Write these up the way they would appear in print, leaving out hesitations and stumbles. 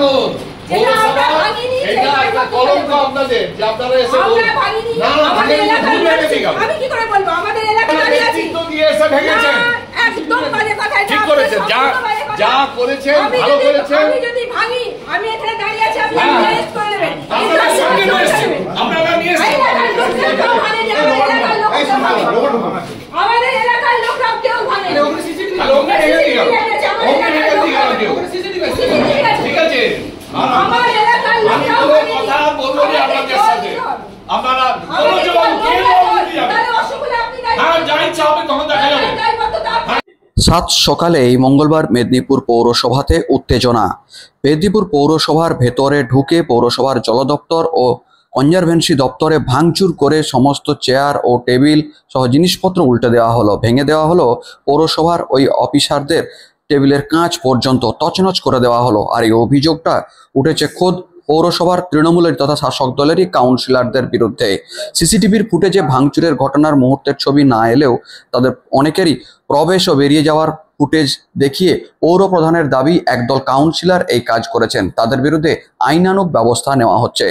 ভাঙুন। এটা একটা কলঙ্ক আপনাদের যে আপনারা এসে না আমাদের এলাকায় আমি কি করে বলবো আমাদের এলাকায় দাঁড়িয়ে আছি তো দিয়ে এসে ভেঙেছেন একদম বাজে কথা এটা ঠিক করেছেন যা করেছেন ভালো করেছেন আমি যদি ভাঙি আমি এখানে দাঁড়িয়ে আছি আপনি অ্যারেস্ট করে নেবেন আপনারা নিয়ে এসেছেন আমাদের এলাকার লোকরা কেউ ভাঙে না ওকে ভেঙে দিও ওকে ভেঙে দিও ঠিক আছে আমার এলাকার লোকরা কথা বলবো না আপনাদের সাথে আপনারা কোনো জবাব কে বলতে যাবে তাহলে অসুবিধা আপনি হ্যাঁ যাই চাবে তখন দেখা যাবে সাত সকালে এই মঙ্গলবার মেদিনীপুর পৌরসভাতে উত্তেজনা। মেদিনীপুর পৌরসভার ভেতরে ঢুকে পৌরসভার জল দপ্তর ও কনজারভেন্সি দপ্তরে ভাঙচুর করে সমস্ত চেয়ার ও টেবিল সহ জিনিসপত্র উল্টে দেওয়া হলো, ভেঙে দেওয়া হলো। পৌরসভার ওই অফিসারদের টেবিলের কাঁচ পর্যন্ত তছনছ করে দেওয়া হলো। আর এই অভিযোগটা উঠেছে খোদ পৌরসভার তৃণমূলের তথা শাসক দলেরই কাউন্সিলরদের বিরুদ্ধে। সিসিটিভির ফুটেজে ভাঙচুরের ঘটনার মুহূর্তের ছবি না এলেও তাদের অনেকেরই প্রবেশ ও বেরিয়ে যাওয়ার ফুটেজ দেখিয়ে পৌর প্রধানের দাবি একদল কাউন্সিলর এই কাজ করেছেন, তাদের বিরুদ্ধে আইনানুগ ব্যবস্থা নেওয়া হচ্ছে।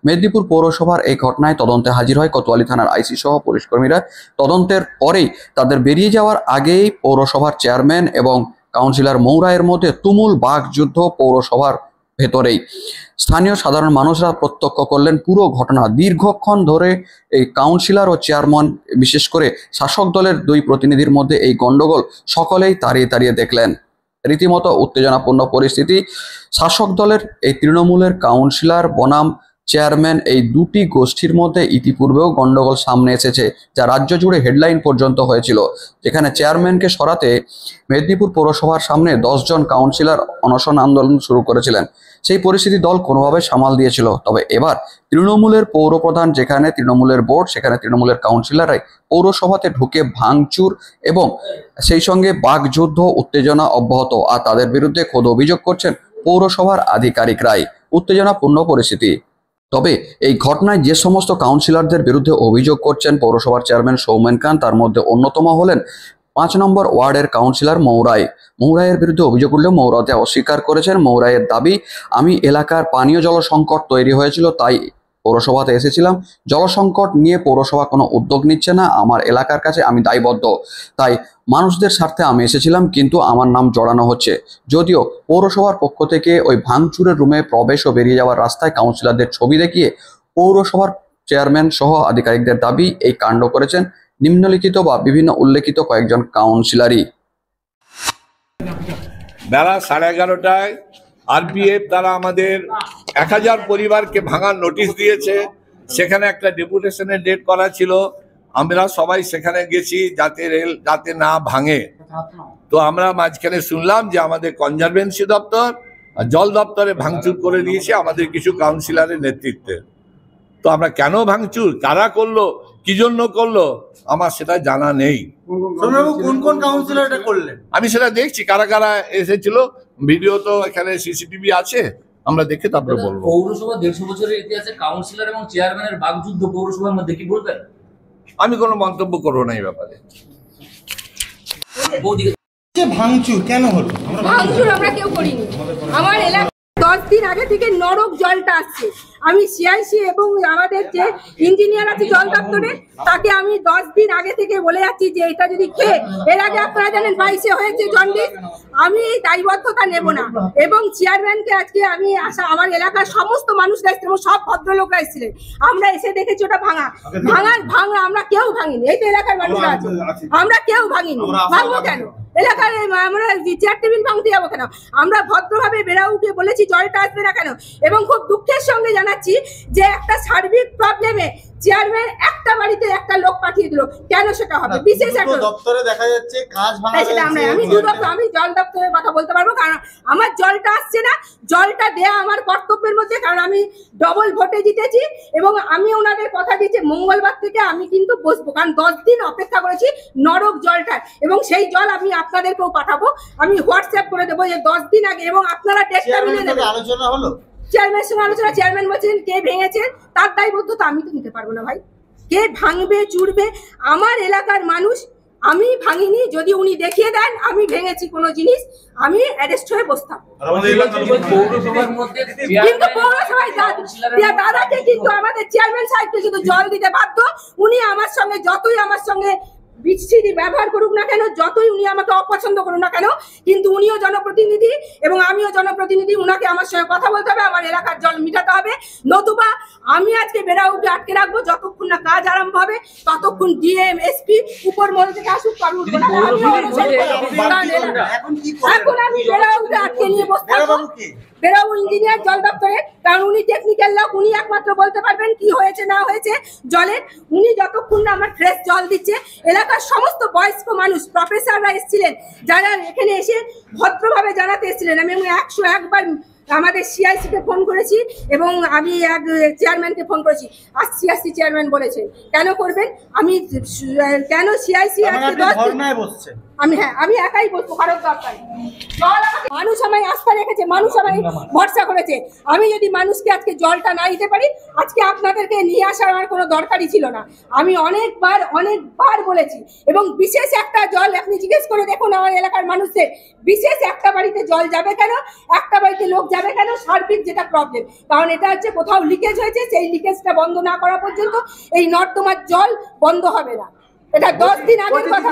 মেদিনীপুর পৌরসভার এই ঘটনায় তদন্তে হাজির হয় কোতোয়ালি থানার আইসি সহ পুলিশকর্মীরা। তদন্তের পরেই তাদের বেরিয়ে যাওয়ার আগেই পৌরসভার চেয়ারম্যান এবং কাউন্সিলর মৌরায়ের মধ্যে তুমুল বাকযুদ্ধ পৌরসভার ভেতরেই। স্থানীয় সাধারণ মানুষরা প্রত্যক্ষ করলেন পুরো ঘটনা। দীর্ঘক্ষণ ধরে এই কাউন্সিলর ও চেয়ারম্যান, বিশেষ করে শাসক দলের দুই প্রতিনিধির মধ্যে এই গন্ডগোল সকলেই তাড়িয়ে তাড়িয়ে দেখলেন। রীতিমতো উত্তেজনাপূর্ণ পরিস্থিতি। শাসক দলের এই তৃণমূলের কাউন্সিলর বনাম চেয়ারম্যান এই দুটি গোষ্ঠীর মধ্যে ইতিপূর্বেও গন্ডগোল সামনে এসেছে, যা রাজ্য জুড়ে হেডলাইন পর্যন্ত হয়েছিল, যেখানে চেয়ারম্যানকে সরাতে মেদিনীপুর পৌরসভার সামনে 10 জন কাউন্সিলর অনশন আন্দোলন শুরু করেছিলেন। সেই পরিস্থিতি দল কোনোভাবে সামাল দিয়েছিল। তবে এবার তৃণমূলের পৌরপ্রধান, যেখানে তৃণমূলের বোর্ড, সেখানে তৃণমূলের কাউন্সিলররাই পৌরসভাতে ঢুকে ভাঙচুর এবং সেই সঙ্গে বাকযুদ্ধ, উত্তেজনা অব্যাহত। আর তাদের বিরুদ্ধে খোদ অভিযোগ করছেন পৌরসভার আধিকারিকরাই। উত্তেজনাপূর্ণ পরিস্থিতি। তবে এই ঘটনায় যে সমস্ত কাউন্সিলরদের বিরুদ্ধে অভিযোগ করছেন পৌরসভার চেয়ারম্যান সৌমেন খান, তার মধ্যে অন্যতম হলেন 5 নম্বর ওয়ার্ডের কাউন্সিলর মৌরাই। মৌরাইয়ের বিরুদ্ধে অভিযোগ উঠলেও মৌরাতে অস্বীকার করেছেন। মৌরাইয়ের দাবি, আমি এলাকার পানীয় জল সংকট তৈরি হয়েছিল তাই পৌরসভাতে এসেছিলাম। জলসংকট নিয়ে পৌরসভা কোনো উদ্যোগ নিচ্ছে না, আমার এলাকার কাছে আমি দায়বদ্ধ, তাই মানুষদের স্বার্থে আমি এসেছিলাম, কিন্তু আমার নাম জড়ানো হচ্ছে। যদিও পৌরসভার পক্ষ থেকে ওই ভাঙচুরের রুমে প্রবেশ ও বেরিয়ে যাওয়ার রাস্তায় কাউন্সিলরদের ছবি দেখিয়ে পৌরসভার চেয়ারম্যান সহ আধিকারিকদের দাবি এই কাণ্ড করেছেন নিম্নলিখিত বা বিভিন্ন উল্লেখিত কয়েকজন কাউন্সিলরই। বেলা 11:30টায় আরপিএফ তারা আমাদের 1000 পরিবারকে ভাঙার নোটিশ দিয়েছে। সেখানে একটা ডেপুটেশনের ডেট করা ছিল, আমরা সবাই সেখানে গেছি যাতে না ভাঙে। তো আমরা মাঝখানে শুনলাম যে আমাদের কনজারভেন্সি দপ্তর আর জল দপ্তরে ভাঙচুর করে দিয়েছে আমাদের কিছু কাউন্সিলরের নেতৃত্বে। তো আমরা কেন ভাঙচুর, কারা করলো, কি জন্য করলো, আমার সেটা জানা নেই। কোন কোন কাউন্সিলর এটা করলেন আমি সেটা দেখছি, কারা কারা এসেছিল। ভিডিও তো এখানে সিসিটিভি আছে, আমরা দেখে তারপরে বলবো। পৌরসভা 150 বছরের ইতিহাসে কাউন্সিলর এবং চেয়ারম্যানের বাকযুদ্ধ পৌরসভার মধ্যে কি বলবেন? আমি কোনো মন্তব্য করবো না এই ব্যাপারে। ভাঙচুর কেন হলো? ভাঙচুর আমরা কেউ করিনি। আমার এলাকা 10 দিন আগে থেকে নরক জলটা আসছে। আমি সিআইসি এবং আমাদের যে ইঞ্জিনিয়ার আছে জল দপ্তরে, তাকে আমি 10 দিন আগে থেকে বলে যাচ্ছি যে এটা যদি খেয়ে, এর আগে আপনারা জানেন 22-এ হয়েছে জন্ডিস, আমি এই দায়বদ্ধতা নেব না। এবং চেয়ারম্যানকে আজকে আমি আমার এলাকার সমস্ত মানুষরা এসেছিল এবং সব ভদ্রলোকরা এসেছিলেন, আমরা এসে দেখেছি ওটা ভাঙা। আমরা কেউ ভাঙিনি, এই তো এলাকার মানুষরা আছে, আমরা কেউ ভাঙিনি। ভাঙবো কেন? এলাকার আমরা চেয়ার টেবিল ভাঙতে যাবো কেন? আমরা ভদ্রভাবে বেড়া উঠে বলেছি জলটা আসবে না কেন। এবং খুব দুঃখের সঙ্গে জানাচ্ছি যে একটা সার্বিক প্রবলেমে চেয়ারম্যান একটা বাড়িতে একটা লোক পাঠিয়ে দিল, কেন সেটা হবে? বিশেষ একটা দপ্তরে দেখা যাচ্ছে কাজ ভাঙা হয়েছে। আমি জল দপ্তরের কথা বলতে পারবো, কারণ আমার জলটা আসছে না। জলটা দেয়া আমার কর্তব্যের মধ্যে, কারণ আমি ডবল ভোটে জিতেছি এবং আমি ওনাদের কথা দিয়েছি মঙ্গলবার থেকে আমি কিন্তু বসবো, কারণ 10 দিন অপেক্ষা করেছি নরক জলটা। এবং সেই জল আমি আপনাদেরকেও পাঠাবো, আমি হোয়াটসঅ্যাপ করে দেবো যে 10 দিন আগে, এবং আপনারা ডেটটা মিলে নেবেন। আলোচনা হলো চেয়ারম্যানের সঙ্গে আলোচনা, চেয়ারম্যান বলছেন কে ভেঙেছেন তার দায়বদ্ধতা আমি তো নিতে পারবো না ভাই। কে ভাঙবে চুরবে, আমার এলাকার মানুষ আমি ভাঙিনি, যদি উনি দেখিয়ে দেন আমি ভেঙেছি কোনো জিনিস, আমি অ্যারেস্ট হয়ে বসতাম। পৌরসভার মধ্যে কিন্তু পৌরসভায় দাদাকে কিন্তু আমাদের চেয়ারম্যান সাহেবকে শুধু জল দিতে বাধ্য। উনি আমার সঙ্গে যতই আমার সঙ্গে বিচ্ছিরি ব্যবহার করুক না কেন, যতই উনি আমাকে অপছন্দ করুক না কেন, কিন্তু উনিও জনপ্রতিনিধি এবং আমিও জনপ্রতিনিধি। উনাকে আমার সঙ্গে কথা বলতে হবে, আমার এলাকার জল মিটাতে হবে, নতুবা আমি আজকে বেড়াউকে আটকে রাখবো যতক্ষণ না কাজ আরম্ভ হবে, ততক্ষণ ডিএম এসপি উপর মহল থেকে আসুক। এখন আমি বেড়াউকে আটকে নিয়ে বসে থাকবো। বেরাবু ইঞ্জিনিয়ার জল দপ্তরে, কারণ উনি টেকনিক্যাল লোক, উনি একমাত্র বলতে পারবেন কি হয়েছে না হয়েছে জলের। উনি যতক্ষণ না আমার ফ্রেশ জল দিচ্ছে, এলাকার সমস্ত বয়স্ক মানুষ, প্রফেসররা এসেছিলেন, যারা এখানে এসে ভদ্রভাবে জানাতে এসেছিলেন। আমি 101 বার আমাদের সিআইসিকে ফোন করেছি এবং আমি এক চেয়ারম্যানকে ফোন করেছি। আর সিআইসি চেয়ারম্যান বলেছেন কেন করবেন, আমি কেন সিআইসি আমি একাই বলবো, কারোর দরকার নেই। মানুষ আমায় আস্থা রেখেছে, মানুষ আমায় ভরসা করেছে। আমি যদি মানুষকে আজকে জলটা না দিতে পারি, আজকে আপনাদেরকে নিয়ে আসার আমার কোনো দরকারই ছিল না। আমি অনেকবার বলেছি। এবং বিশেষ একটা জল, আপনি জিজ্ঞেস করে দেখুন আমার এলাকার মানুষদের, বিশেষ একটা বাড়িতে জল যাবে কেন, একটা বাড়িতে লোক যাবে কেন, সার্বিক যেটা প্রবলেম। কারণ এটা হচ্ছে কোথাও লিকেজ হয়েছে, সেই লিকেজটা বন্ধ না করা পর্যন্ত এই নর্দমার জল বন্ধ হবে না। এটা 10 দিন আগের কথা।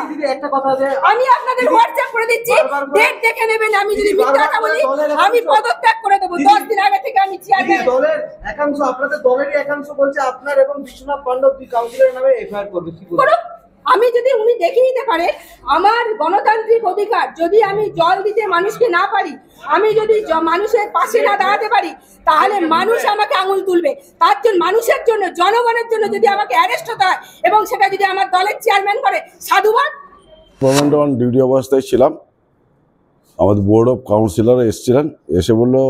আমি আপনাদের হোয়াটসঅ্যাপ করে দিচ্ছি, ডেট দেখে নেবেন। আমি যদি মিথ্যা কথা বলি আমি পদত্যাগ করে দেবো। 10 দিন আগে থেকে আমি চেয়ারম্যান। দলের একাংশ, আপনাদের দলেরই একাংশ বলছে আপনার এবং বিশ্বনাথ পাণ্ডব দুই কাউন্সিলরের নামে এফআইআর করবে। কি বলবেন? আমি যদি উনি দেখিয়ে দিতে পারে আমার গণতান্ত্রিক অধিকার, যদি আমি জল দিতে মানুষকে না পারি, আমি যদি মানুষের পাশে না দাঁড়াতে পারি, তাহলে মানুষ আমাকে আঙুল তুলবে। তার জন্য, মানুষের জন্য, জনগণের জন্য যদি আমাকে অ্যারেস্ট হতে হয় এবং সেটা যদি আমার দলের চেয়ারম্যান করে, সাধুবাদ। অন ডিউটি অবস্থায় ছিলাম, আমাদের বোর্ড অফ কাউন্সিলর এসেছিলেন, এসে বললো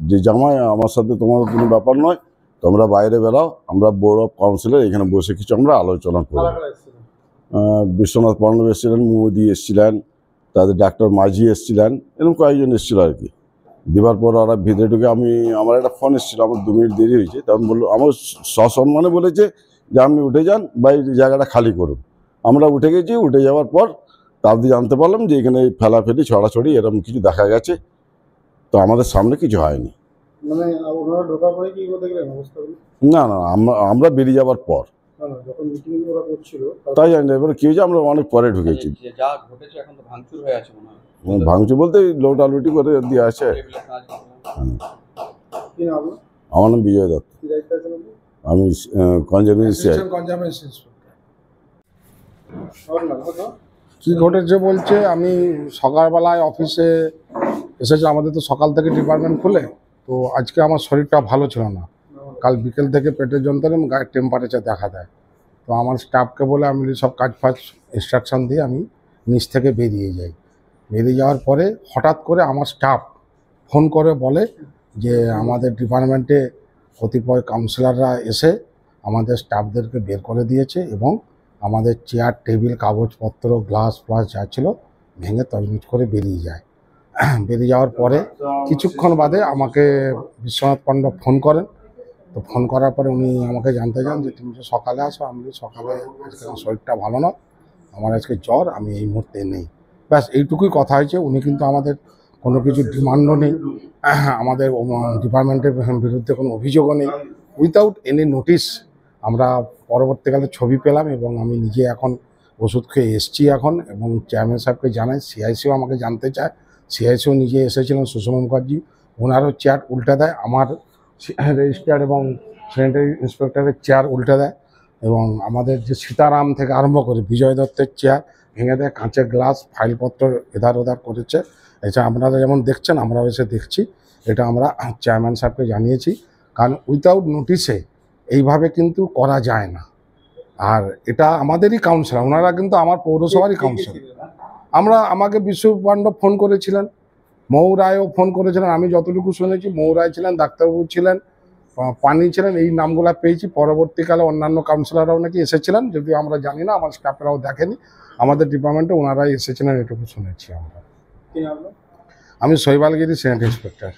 যে জামাই আমার সাথে তোমাদের কোনো ব্যাপার নয়, তোমরা বাইরে বেরাও, আমরা বোর্ড অফ কাউন্সিলর এখানে বসে কিছু আমরা আলোচনা করব। বিশ্বনাথ পাণ্ডব এসেছিলেন, মোদি এসেছিলেন, তাদের ডাক্তার মাঝি এসেছিলেন, এরকম কয়েকজন এসেছিল আর কি। দেওয়ার পর ওরা ভিতরে ঢুকে আমার একটা ফোন এসেছিলো, আমার 2 মিনিট দেরি হয়েছে, তখন বললো, আমার সসম্মানে বলেছে যে আপনি উঠে যান, বাইরে জায়গাটা খালি করুন। আমরা উঠে গেছি, উঠে যাওয়ার পর তারপরে জানতে পারলাম যে এখানে ফেলাফেলি ছড়াছড়ি এরকম কিছু দেখা গেছে। তো আমাদের সামনে কিছু হয়নি, না না, আমরা বেরিয়ে যাওয়ার পর তাই জানি। এবারে কি হয়েছে, আমরা অনেক পরে ঢুকেছি। ভাঙচুর বলতে লোটালুটি করে দিয়ে আছে। আমার নাম বিজয় দত্ত, আমি কনজারভেন্সি। কি ঘটেছে বলছে, আমি সকালবেলায় অফিসে এসেছি, আমাদের তো সকাল থেকে ডিপার্টমেন্ট খুলে, তো আজকে আমার শরীরটা ভালো ছিল না। কাল বিকেল থেকে পেটের যন্ত্রণা এবং গায়ের টেম্পারেচার দেখা দেয়। তো আমার স্টাফকে বলে আমি সব কাজ ফাজ ইনস্ট্রাকশান দিয়ে আমি নিচ থেকে বেরিয়ে যাই। বেরিয়ে যাওয়ার পরে হঠাৎ করে আমার স্টাফ ফোন করে বলে যে আমাদের ডিপার্টমেন্টে কতিপয় কাউন্সিলররা এসে আমাদের স্টাফদেরকে বের করে দিয়েছে এবং আমাদের চেয়ার টেবিল কাগজপত্র গ্লাস ফ্লাস যা ছিল ভেঙে তছনছ করে বেরিয়ে যায়। বেরিয়ে যাওয়ার পরে কিছুক্ষণ বাদে আমাকে বিশ্বনাথ পাণ্ডব ফোন করেন। তো ফোন করার পরে উনি আমাকে জানতে চান যে তুমি যে সকালে আসো। আমি সকালে আজকে আমার শরীরটা ভালো না, আমার আজকে জ্বর, আমি এই মুহূর্তে নেই। ব্যাস এইটুকুই কথা হয়েছে। উনি কিন্তু আমাদের কোনো কিছু ডিমান্ডও নেই, আমাদের ডিপার্টমেন্টের বিরুদ্ধে কোনো অভিযোগও নেই। উইথাউট এনি নোটিশ আমরা পরবর্তীকালে ছবি পেলাম এবং আমি নিজে এখন ওষুধ খেয়ে এসছি এখন, এবং চেয়ারম্যান সাহেবকে জানাই। সিআইসিও আমাকে জানতে চায়, সিআইসিও নিজে এসেছিলেন, সুষমা মুখার্জি, ওনারও চেয়ার উল্টে দেয়, আমার রেজিস্ট্রার এবং স্যানিটারি ইন্সপেক্টরের চেয়ার উল্টে দেয়, এবং আমাদের যে সীতারাম থেকে আরম্ভ করে বিজয় দত্তের চেয়ার ভেঙে দেয়, কাঁচের গ্লাস ফাইলপত্র এধার ওধার করেছে। এছাড়া আপনারা যেমন দেখছেন আমরাও এসে দেখছি, এটা আমরা চেয়ারম্যান সাহেবকে জানিয়েছি। কারণ উইথাউট নোটিশে এইভাবে কিন্তু করা যায় না। আর এটা আমাদেরই কাউন্সিলর, ওনারা কিন্তু আমার পৌরসভারই কাউন্সিলর। আমাকে বিশ্ব পাণ্ডব ফোন করেছিলেন, মৌ রায়ও ফোন করেছিলেন, আমি যতটুকু শুনেছি মৌ রায় ছিলেন, ডাক্তারবাবু ছিলেন, পানি ছিলেন, এই নামগুলো পেয়েছি। পরবর্তীকালে অন্যান্য কাউন্সিলররাও নাকি এসেছিলেন, যদিও আমরা জানি না, আমার স্টাফেরাও দেখেনি। আমাদের ডিপার্টমেন্টে ওনারাই এসেছিলেন, এটুকু শুনেছি আমরা। আমি শৈবালগিরি সেনেট ইন্সপেক্টর।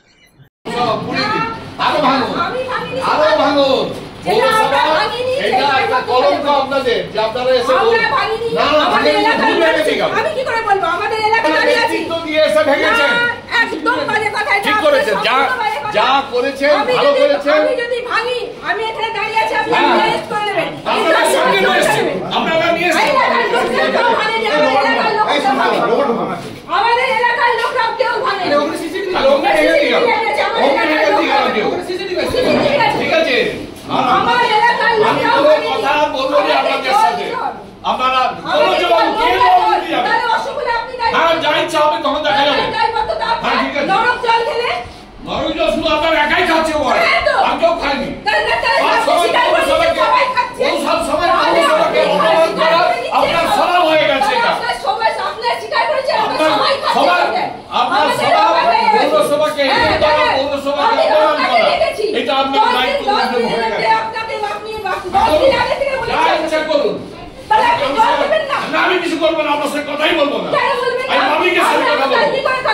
এটা আমরা ভাঙিনি, এটা সেই একটা দায়বদ্ধতা কলঙ্ক নেব। আপনাদের যে আপনারা এসে আমরা বলুন। ভাঙিনি, না, না, আমাদের ভাঙেনি, এলাকায় ভুল ভেঙেছি কেন? আমি কি করে বলবো আমাদের এলাকায় আপনারা দাঁড়িয়ে আছি। নেতৃত্ব দিয়ে এসে ভেঙেছেন। না, একদম বাজে কথা এটা, ঠিক আপনার করেছেন, যা সম্পূর্ণ বাজে কথা। যা করেছেন আমি ভালো যদি- করেছেন। আমি যদি ভাঙি, আমি এখানে দাঁড়িয়ে আছি, আপনি হ্যাঁ। arrest করে নেবেন। আপনারা কিন্তু সঙ্গে আপনি নিয়ে এসেছেন। নেবেন। আপনারা নিয়ে এসেছেন। এলাকার লোকরা কেউ ভাঙেনি, আমাদের এলাকার লোকরা ভাঙে। আমাদের এলাকার লোকরা কেউ ভাঙেনি। তাহলে ওকে ভেঙে দিয়ে গেল। আমাদের ওকে ভেঙে দিয়ে গেল কেউ। ঠিক আছে। ঠিক আছে। আর আমার এলাকার আমি লোকরা কোনো ভাঙেনি। কথা বলবো না আপনাদের সাথে। আপনারা কোনো আমাদের জবাব কে জবাব দিতে যাবে? তাহলে অসুবিধা আপনি হ্যাঁ, যা ইচ্ছা হবে তখন দেখা যাবে। দায়বদ্ধতা আপনার। হ্যাঁ, ঠিক আছে। নরক জল খেলে নরুজ শুধু আপনার একাই খাচ্ছে ওরা। হ্যাঁ তো। আর কেউ খায়নি। তাহলে আর সবাই পৌরসভাকে সব সময় পৌরসভাকে অপমান করা আপনার স্বভাব হয়ে গেছে এটা। আপনার সবাই পৌরসভাকে হেয় করা, পৌরসভাকে অপমান করা, এটা আপনার দায়িত্ব হয়ে গেছে। যা ইচ্ছা করুন। না, আমি কিছু করবো না, আপনার সাথে কথাই বলবো না। আমি পাবলিকের সাথে কথা বলবো।